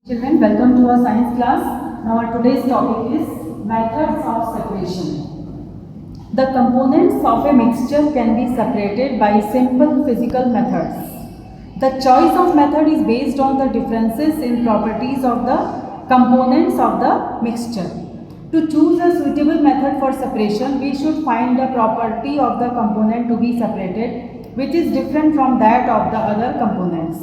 Children, welcome to our science class. Now our today's topic is methods of separation. The components of a mixture can be separated by simple physical methods. The choice of method is based on the differences in properties of the components of the mixture. To choose a suitable method for separation, we should find the property of the component to be separated, which is different from that of the other components.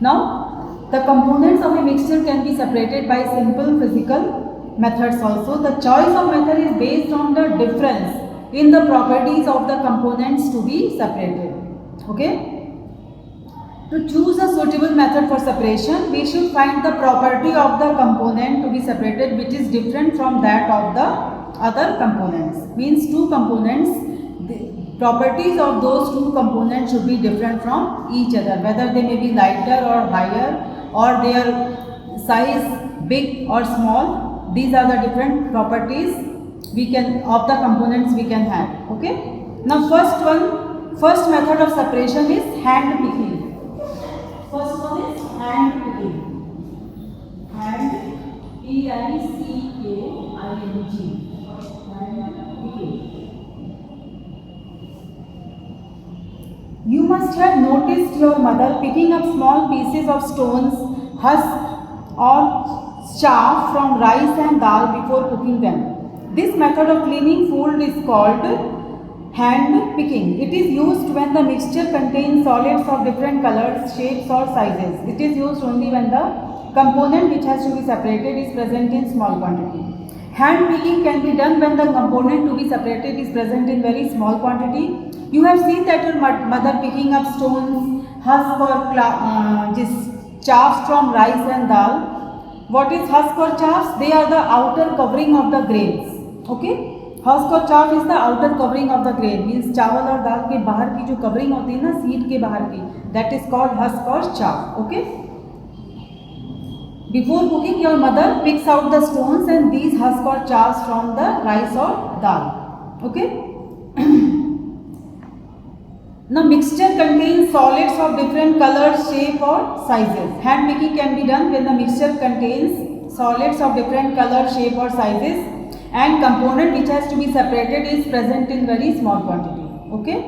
Now, the components of a mixture can be separated by simple physical methods also. The choice of method is based on the difference in the properties of the components to be separated. Okay? To choose a suitable method for separation, we should find the property of the component to be separated which is different from that of the other components. Means two components, the properties of those two components should be different from each other, whether they may be lighter or higher, or their size big or small. These are the different properties we can of the components we can have. Okay. Now first method of separation is hand picking. First one is hand picking. Hand P-I-C-K-I-N-G. Hand picking. You must have noticed your mother picking up small pieces of stones, husk or chaff from rice and dal before cooking them. This method of cleaning food is called hand picking. It is used when the mixture contains solids of different colors, shapes or sizes. It is used only when the component which has to be separated is present in small quantity. Hand picking can be done when the component to be separated is present in very small quantity. You have seen that your mother picking up stones, husk or chaffs from rice and dal. What is husk or chaffs? They are the outer covering of the grains. Okay? Husk or chaff is the outer covering of the grain. Means चावल और दाल के बाहर की जो covering होती है ना, seed के बाहर की, that is called husk or chaff. Okay? Before cooking, your mother picks out the stones and these husk or chaffs from the rice or dal. Okay? Now, mixture contains solids of different colors, shape or sizes. Hand picking can be done when the mixture contains solids of different colors, shape or sizes, and component which has to be separated is present in very small quantity. Okay?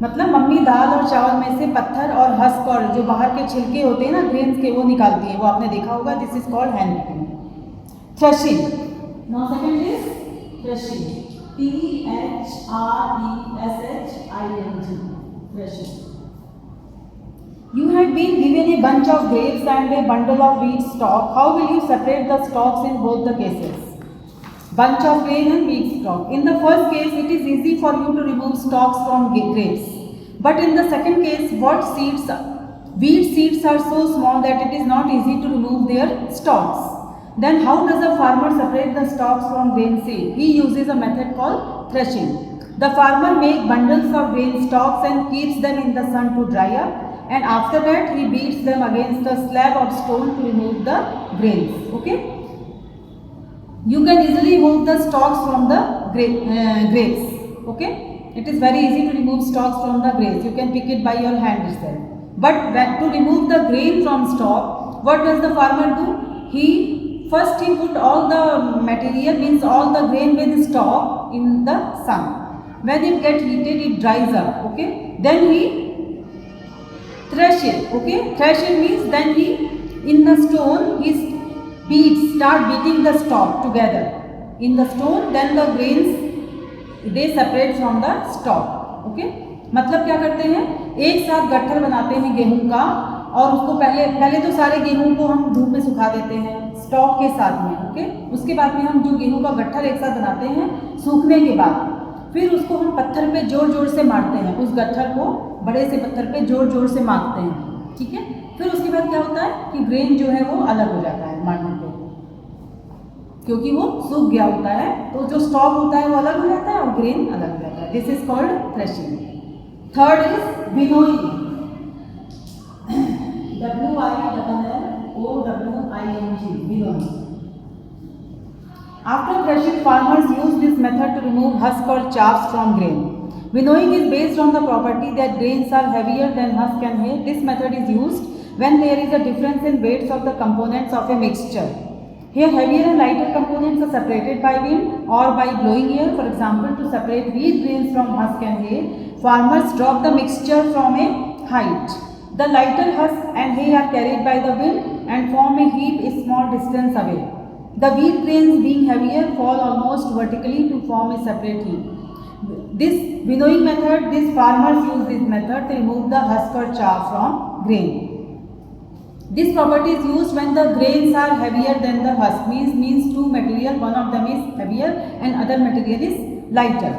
मतलब mummy दाल और चावल में से पत्थर और husk और जो बाहर के छिलके होते हैं ना ग्रेन्स के, वो निकालती है. वो आपने देखा होगा. This is called hand picking. Threshing. Now second is threshing. T-H-R-E-S-H-I-N-G. Threshing. You have been given a bunch of grapes and a bundle of wheat stalk. How will you separate the stalks in both the cases? Bunch of grain and wheat stalk. In the first case, it is easy for you to remove stalks from grapes. But in the second case, wheat seeds are so small that it is not easy to remove their stalks. Then how does a farmer separate the stalks from grain seed? He uses a method called threshing. The farmer makes bundles of grain stalks and keeps them in the sun to dry up, and after that he beats them against a slab of stone to remove the grains. Okay? You can easily remove the stalks from the grapes. Okay? It is very easy to remove stalks from the grapes. You can pick it by your hand itself. But to remove the grain from stalk, what does the farmer do? First he put all the material, means all the grain with stalk in the sun. When it gets heated, it dries up. Okay? Then he thresh it. Okay? Thresh it means then he in the stone he start beating the stalk together in the stone. Then the grains they separate from the stalk. Okay? मतलब क्या करते हैं, एक साथ गट्ठर बनाते हैं गेहूं का, और उसको पहले तो सारे गेहूं को हम धूप में सुखा देते हैं स्टॉक के साथ में. ओके? उसके बाद में हम जो गेहूं का गट्ठर एक साथ बनाते हैं सूखने के बाद, फिर उसको हम पत्थर पे जोर जोर से मारते हैं. उस गट्ठर को बड़े से पत्थर पे जोर जोर से मारते हैं. ठीक है? फिर उसके बाद क्या होता है कि ग्रेन जो है वो अलग हो जाता है मारने पे, क्योंकि वो सूख गया होता है. तो जो स्टॉक होता है वो अलग हो जाता है और ग्रेन अलग हो जाता है. This is called threshing. Third is winnowing. W-I-N-N-O-W-I-N-G. Winnowing. After threshing, farmers use this method to remove husk or chaffs from grain. Winnowing is based on the property that grains are heavier than husk and hay. This method is used when there is a difference in weights of the components of a mixture. Here heavier and lighter components are separated by wind or by blowing air. For example, to separate wheat grains from husk and hay, farmers drop the mixture from a height. The lighter husk and hay are carried by the wind and form a heap a small distance away. The wheat grains, being heavier, fall almost vertically to form a separate heap. This winnowing method, these farmers use this method to remove the husk or chaff from grain. This property is used when the grains are heavier than the husk, means two material, one of them is heavier and other material is lighter.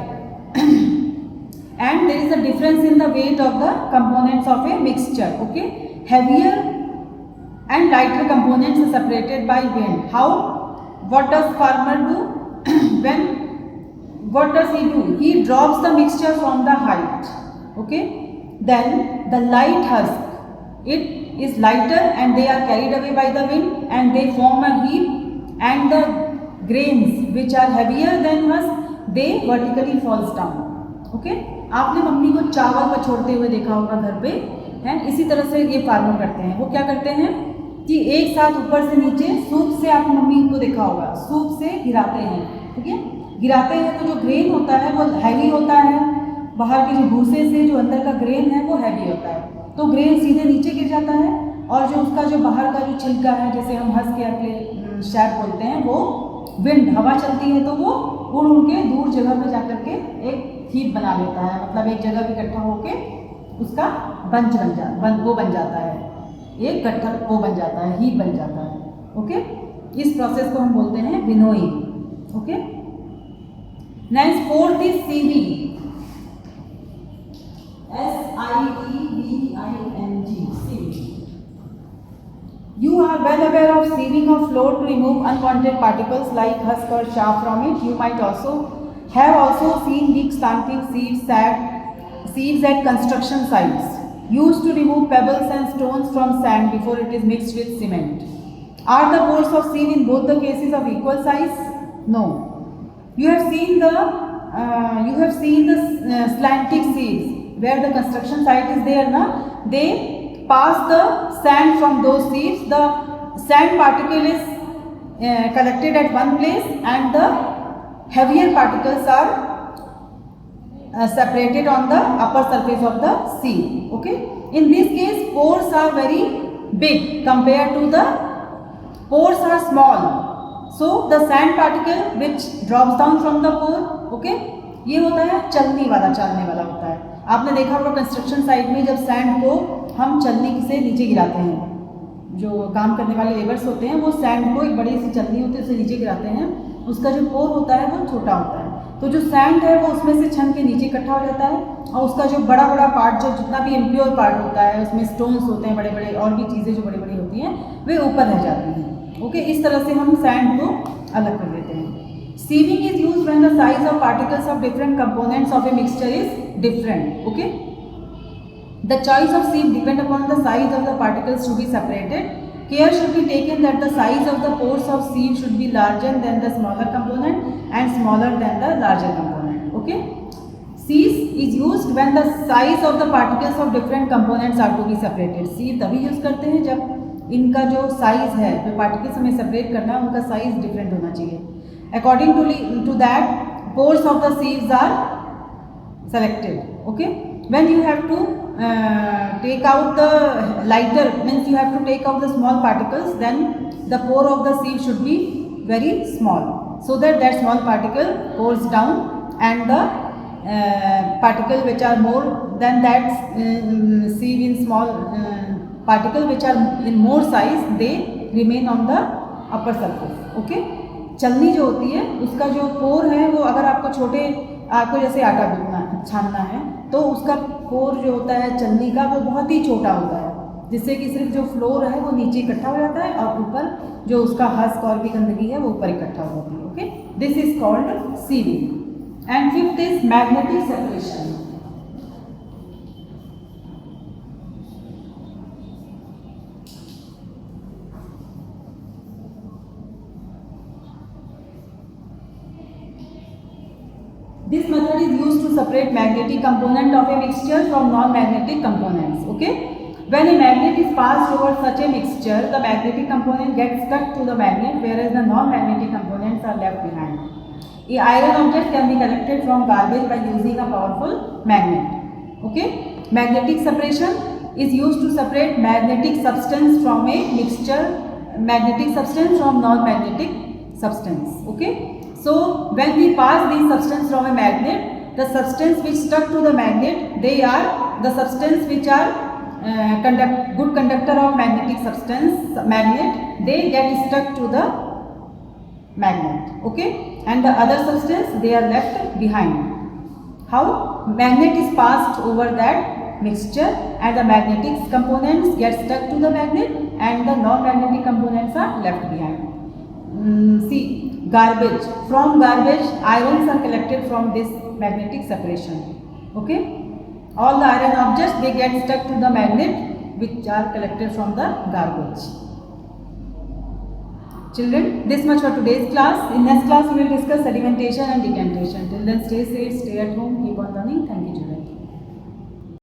And there is a difference in the weight of the components of a mixture. Okay, heavier and lighter components are separated by wind. How? What does farmer do? What does he do? He drops the mixture from the height. Okay, then the light husk, it is lighter and they are carried away by the wind and they form a heap, and the grains which are heavier than husk, they vertically falls down. Okay, आपने mummy को चावल पछोड़ते हुए देखा होगा घर पे, है इसी तरह से ये फार्मर करते हैं। वो क्या करते हैं कि एक साथ ऊपर से नीचे सूप से, आपने मम्मी को देखा होगा, सूप से गिराते हैं। ठीक है, गिराते हैं तो जो ग्रेन होता है वो हैवी होता है, बाहर के जो भूसे से जो अंदर का ग्रेन है वो हैवी होता है, तो ग्रेन सीधे नीचे गिर जाता है, और जो उसका जो बाहर का जो छिलका है, जैसे हम हंस के अपने शैप बोलते हैं, वो विंड हवा चलती है तो वो उड़ उड़ के दूर जगह पे जाकर के एक हीप बना लेता है, मतलब एक जगह पे इकट्ठा होके उसका बंच बन जाता है, एक गट्ठा वो बन जाता है, हीप बन जाता है। ओके, इस प्रोसेस को हम बोलते हैं winnowing. Okay, next fourth is sieving, sieving. You are well aware of sieving of flour to remove unwanted particles like husk or chaff from it. You might also seen big slanting sieves at construction sites, used to remove pebbles and stones from sand before it is mixed with cement. Are the bores of sieve in both the cases of equal size? No. You have seen the slanting sieves where the construction site is there, they pass the sand from those sieves. The sand particle is collected at one place and the heavier particles are separated on the upper surface of the sieve. Okay, in this case pores are very big compared to the pores are small, so the sand particle which drops down from the pore, okay, ये होता है चलने वाला होता है। आपने देखा होगा कंस्ट्रक्शन साइट में जब सैंड को हम चलनी से नीचे गिराते हैं, जो काम करने वाले लेबर्स होते हैं वो सैंड को एक बड़ी सी चलनी होती है उससे नीचे गिराते हैं, उसका जो पोर होता है वो छोटा होता है, तो जो सैंड है वो उसमें से छन के नीचे इकट्ठा हो जाता है, और उसका जो बड़ा पार्ट, जो जितना भी इम्प्योर पार्ट होता है, उसमें स्टोन्स होते हैं बड़े बड़े, और भी चीज़ें जो बड़ी बड़ी होती हैं वे ऊपर रह जाती हैं। ओके, इस तरह से हम सैंड को अलग कर देते हैं। Sieving is used when the size of particles of different components of a mixture is different. Okay, the choice of sieve depend upon the size of the particles to be separated. Care should be taken that the size of the pores of sieve should be larger than the smaller component and smaller than the larger component. Okay, sieve is used when the size of the particles of different components are to be separated. Sieve तभी use करते हैं जब इनका जो size है, जो particles हमें separate करना है, उनका साइज डिफरेंट होना चाहिए। According to that, pores of the sieves are selected. Okay, when you have to take out the lighter, means you have to take out the small particles, then the pore of the sieve should be very small, so that small particle pours down, and the particle which are more than that sieve in small particle which are in more size, they remain on the upper surface. Okay, चलनी जो होती है उसका जो पोर है वो, अगर आपको जैसे आटा छानना है तो उसका पोर जो होता है चलनी का वो बहुत ही छोटा होता है, जिससे कि सिर्फ जो फ्लोर है वो नीचे इकट्ठा हो जाता है और ऊपर जो उसका हस्क और भी गंदगी है वो ऊपर इकट्ठा हो जाती है। Okay, this is called sieving. And fifth is magnetic separation. This method is used to separate magnetic component of a mixture from non-magnetic components. Okay, When a magnet is passed over such a mixture, the magnetic component gets stuck to the magnet, whereas the non-magnetic components are left behind. A iron object can be collected from garbage by using a powerful magnet. Okay, magnetic separation is used to separate magnetic substance from a mixture, magnetic substance from non-magnetic substance. Okay, so when we pass these substance from a magnet, the substance which stuck to the magnet, they are the substance which are good conductor of magnetic substance, magnet, they get stuck to the magnet. Okay, and the other substance, they are left behind. How? Magnet is passed over that mixture and the magnetic components get stuck to the magnet and the non-magnetic components are left behind. See, garbage. From garbage, ions are collected from this magnetic separation. Okay? All the iron objects, they get stuck to the magnet which are collected from the garbage. Children, this much for today's class. In next class, we will discuss sedimentation and decantation. Till then, stay safe, stay at home, keep on learning. Thank you, children.